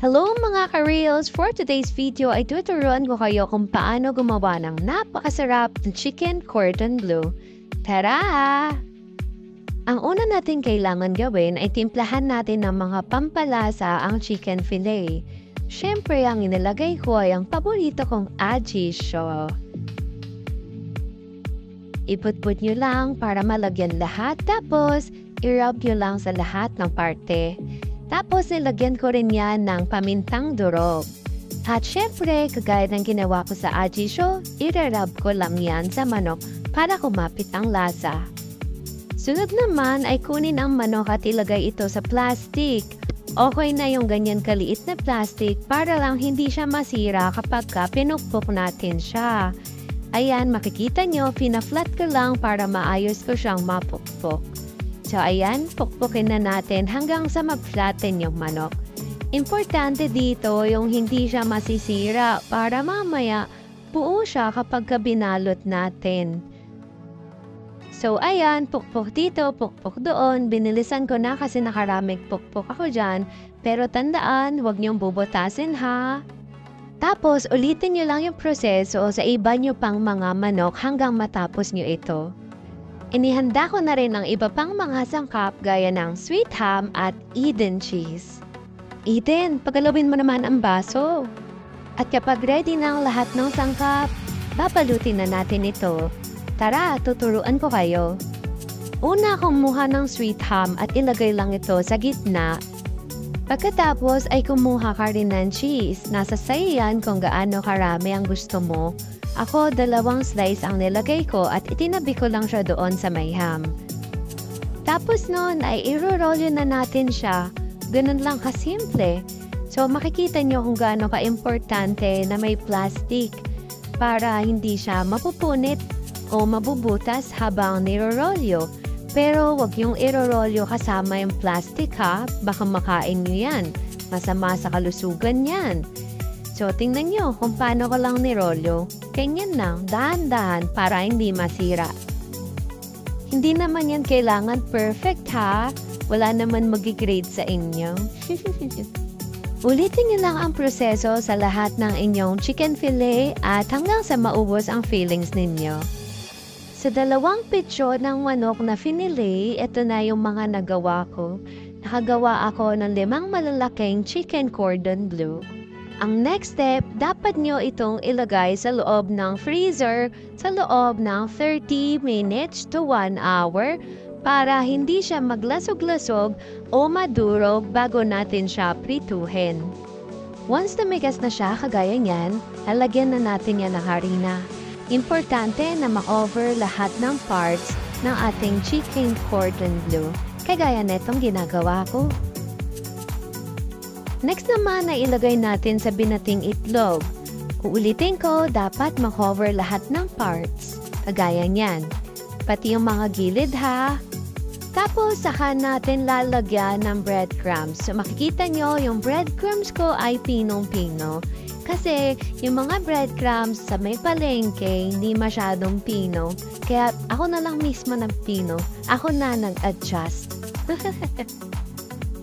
Hello mga ka-reels! For today's video ay tuturuan ko kayo kung paano gumawa ng napakasarap na chicken cordon bleu. Tara! Ang una natin kailangan gawin ay timplahan natin ng mga pampalasa ang chicken fillet. Siyempre, ang inilagay ko ay ang paborito kong ajisyo. Iputput nyo lang para malagyan lahat, tapos i-rub nyo lang sa lahat ng parte. Tapos nilagyan ko rin yan ng pamintang durog. At syempre, kagaya ng ginawa ko sa ajisyo, i-rub ko lang yan sa manok para kumapit ang lasa. Sunod naman ay kunin ang manok at ilagay ito sa plastic. Okay na yung ganyan kaliit na plastic para lang hindi siya masira kapag pinukpok natin siya. Ayan, makikita nyo, pina-flat ko lang para maayos ko siyang mapukpok. So ayan, pukpukin na natin hanggang sa mag-flatten yung manok. Importante dito yung hindi siya masisira para mamaya buo siya kapag binalot natin. So ayan, pukpok dito, pukpok doon. Binilisan ko na kasi nakaraming pukpok ako dyan. Pero tandaan, huwag niyong bubutasin ha. Tapos ulitin niyo lang yung proseso sa iba niyo pang mga manok hanggang matapos niyo ito. Inihanda ko na rin ang iba pang mga sangkap gaya ng sweet ham at Eden cheese. Eden, pagalawin mo naman ang baso. At kapag ready na ang lahat ng sangkap, babalutin na natin ito. Tara, tuturuan ko kayo. Una, kumuha ng sweet ham at ilagay lang ito sa gitna. Pagkatapos ay kumuha ka rin ng cheese. Nasa sayo yan kung gaano karami ang gusto mo. Ako, 2 slice ang nilagay ko at itinabi ko lang siya doon sa may ham. Tapos nun ay i-roll na natin siya. Ganun lang kasimple. So makikita nyo kung gaano ka-importante na may plastic para hindi siya mapupunit o mabubutas habang niro-rolyo. Pero wag yung iro-rolyo kasama yung plastic ha. Baka makain nyo yan. Masama sa kalusugan yan. So, tingnan nyo kung paano ko lang nirolyo. Ganyan lang, dahan-dahan para hindi masira. Hindi naman yan kailangan perfect ha. Wala naman mag-grade sa inyo. Ulitin nyo lang ang proseso sa lahat ng inyong chicken fillet at hanggang sa maubos ang fillings ninyo. Sa 2 pitsyo ng manok na finillet, ito na yung mga nagawa ko. Nakagawa ako ng 5 malalaking chicken cordon bleu. Ang next step, dapat nyo itong ilagay sa loob ng freezer sa loob ng 30 minutes to 1 hour para hindi siya maglasog-lasog o madurog bago natin siya prituhin. Once tumigas na siya kagaya niyan, lalagyan na natin yan ng harina. Importante na ma-cover lahat ng parts ng ating chicken cordon bleu, kagaya netong ginagawa ko. Next naman ay ilagay natin sa binating itlog. Uulitin ko, dapat ma-cover lahat ng parts. Kagaya niyan. Pati yung mga gilid ha. Tapos saka natin lalagyan ng breadcrumbs. So makikita nyo, yung breadcrumbs ko ay pinong-pino. Kasi yung mga breadcrumbs sa may palengke, hindi masyadong pino. Kaya ako na lang mismo ng pino. Ako na nag-adjust.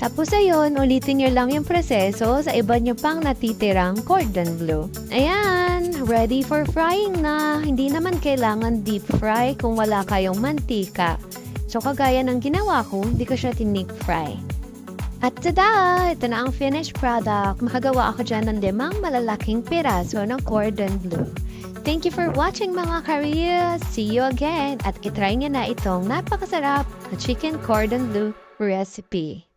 Tapos ayun, ulitin nyo lang yung proseso sa iba nyo pang natitirang cordon bleu. Ayan, ready for frying na. Hindi naman kailangan deep fry kung wala kayong mantika. So kagaya ng ginawa ko, hindi ko siya tinip fry. At tada! Ito na ang finished product. Makagawa ako dyan ng 5 malalaking piraso ng cordon bleu. Thank you for watching mga ka-reels. See you again. At itry nyo na itong napakasarap na chicken cordon bleu recipe.